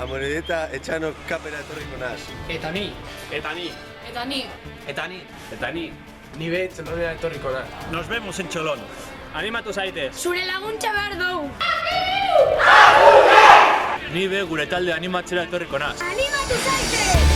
Amorebieta etxano kapera etorriko naz. Eta ni. Eta ni. Eta ni. Eta ni. Eta ni. Ni be Txolonera etorriko naz. Nos vemos en Cholon. Animatu zaitez. Zure laguntza behar dugu. Ni be gure talde animatzera etorriko naz. Animatu zaitez!